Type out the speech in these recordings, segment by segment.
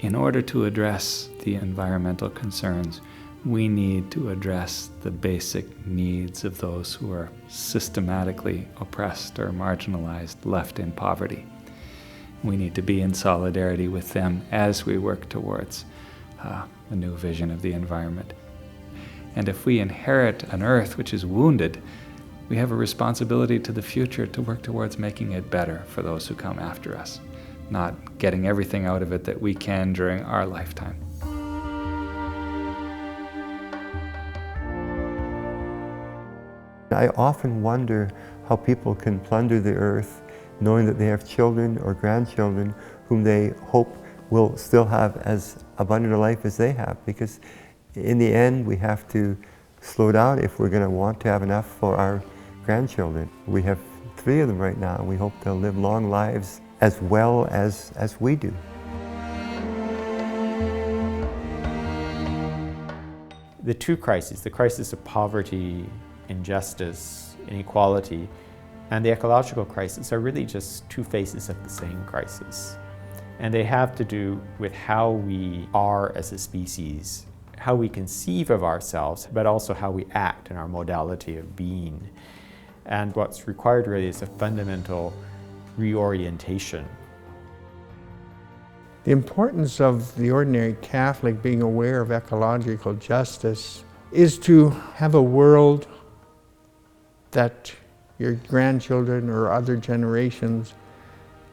In order to address the environmental concerns, we need to address the basic needs of those who are systematically oppressed or marginalized, left in poverty. We need to be in solidarity with them as we work towards a new vision of the environment. And if we inherit an earth which is wounded, we have a responsibility to the future to work towards making it better for those who come after us, not getting everything out of it that we can during our lifetime. I often wonder how people can plunder the earth knowing that they have children or grandchildren whom they hope will still have as abundant a life as they have, because in the end we have to slow down if we're going to want to have enough for our grandchildren. We have 3 of them right now, and we hope they'll live long lives as well as we do. The 2 crises, the crisis of poverty, injustice, inequality, and the ecological crisis are really just 2 faces of the same crisis. And they have to do with how we are as a species, how we conceive of ourselves, but also how we act in our modality of being. And what's required really is a fundamental reorientation. The importance of the ordinary Catholic being aware of ecological justice is to have a world that your grandchildren or other generations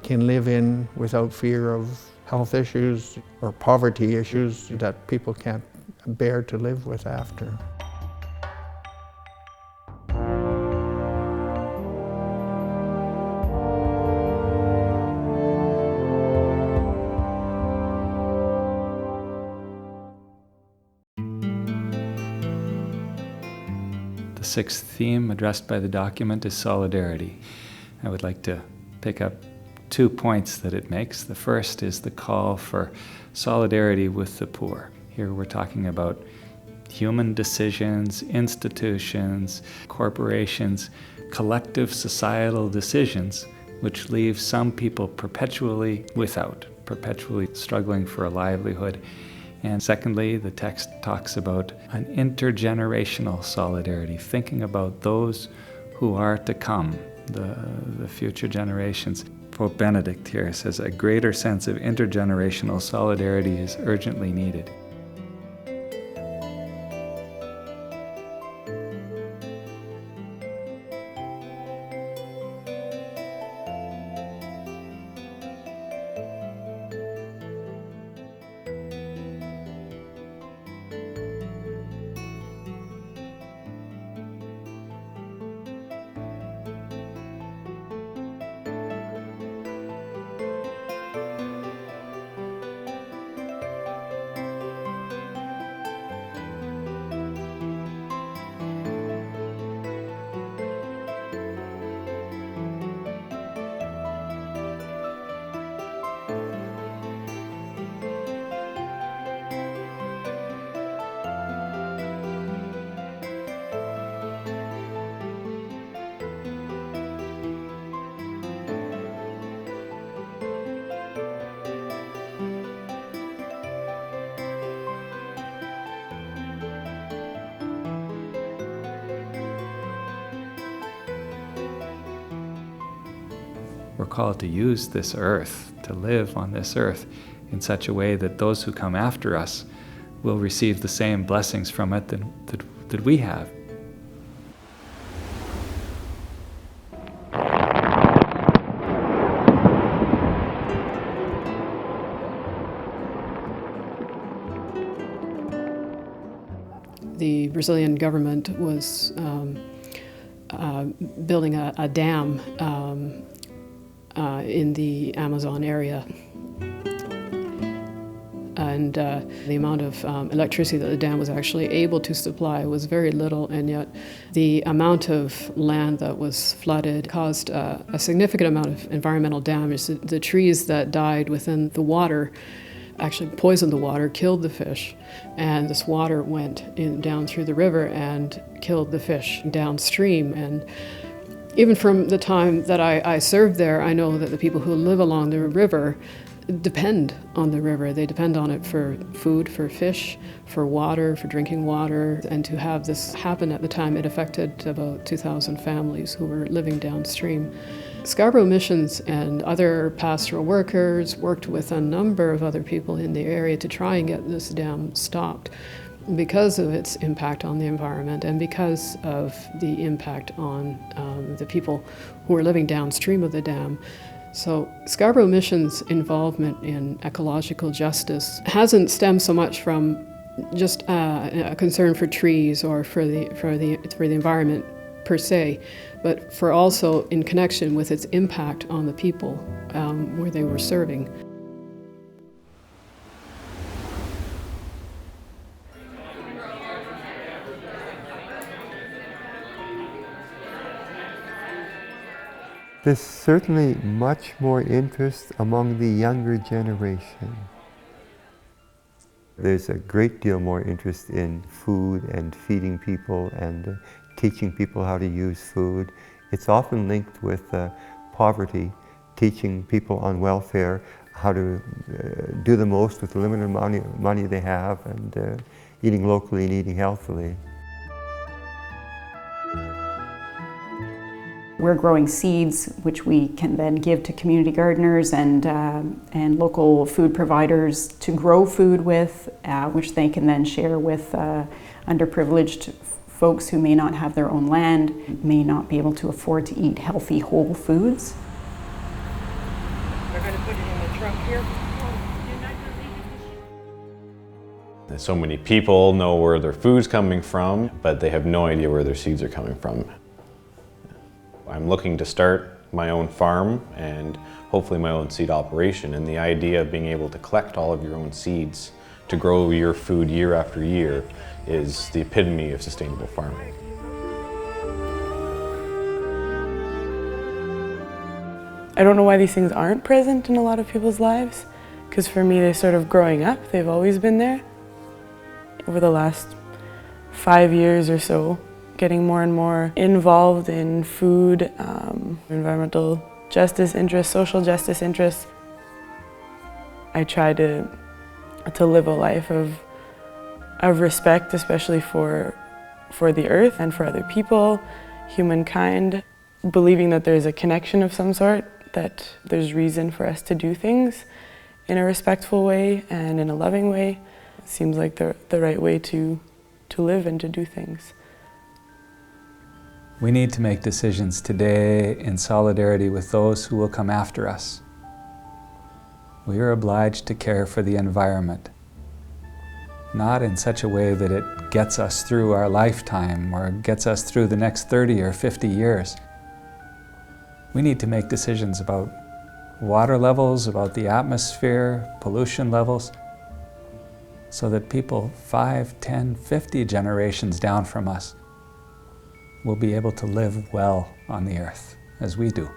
can live in without fear of health issues or poverty issues that people can't bear to live with after. The 6th theme addressed by the document is solidarity. I would like to pick up 2 points that it makes. The first is the call for solidarity with the poor. Here we're talking about human decisions, institutions, corporations, collective societal decisions which leave some people perpetually without, perpetually struggling for a livelihood. And secondly, the text talks about an intergenerational solidarity, thinking about those who are to come, the future generations. Pope Benedict here says a greater sense of intergenerational solidarity is urgently needed. We're called to use this earth, to live on this earth in such a way that those who come after us will receive the same blessings from it that we have. The Brazilian government was building a dam in the Amazon area. And the amount of electricity that the dam was actually able to supply was very little, and yet the amount of land that was flooded caused a significant amount of environmental damage. The trees that died within the water actually poisoned the water, killed the fish, and this water went down through the river and killed the fish downstream. And even from the time that I served there, I know that the people who live along the river depend on the river. They depend on it for food, for fish, for water, for drinking water. And to have this happen at the time, it affected about 2,000 families who were living downstream. Scarborough Missions and other pastoral workers worked with a number of other people in the area to try and get this dam stopped because of its impact on the environment and because of the impact on the people who were living downstream of the dam. So Scarborough Mission's involvement in ecological justice hasn't stemmed so much from just a concern for trees or for the environment per se, but for also in connection with its impact on the people where they were serving. There's certainly much more interest among the younger generation. There's a great deal more interest in food and feeding people and teaching people how to use food. It's often linked with poverty, teaching people on welfare how to do the most with the limited money they have, and eating locally and eating healthily. We're growing seeds, which we can then give to community gardeners and local food providers to grow food with, which they can then share with underprivileged folks who may not have their own land, may not be able to afford to eat healthy whole foods. They're going to put it in the trunk here. So many people know where their food's coming from, but they have no idea where their seeds are coming from. I'm looking to start my own farm and hopefully my own seed operation, and the idea of being able to collect all of your own seeds to grow your food year after year is the epitome of sustainable farming. I don't know why these things aren't present in a lot of people's lives, because for me, they're sort of growing up. They've always been there. Over the last 5 years or so, getting more and more involved in food, environmental justice interests, social justice interests. I try to live a life of respect, especially for the earth and for other people, humankind, believing that there's a connection of some sort, that there's reason for us to do things in a respectful way and in a loving way. It seems like the right way to live and to do things. We need to make decisions today in solidarity with those who will come after us. We are obliged to care for the environment, not in such a way that it gets us through our lifetime or gets us through the next 30 or 50 years. We need to make decisions about water levels, about the atmosphere, pollution levels, so that people 5, 10, 50 generations down from us will be able to live well on the earth as we do.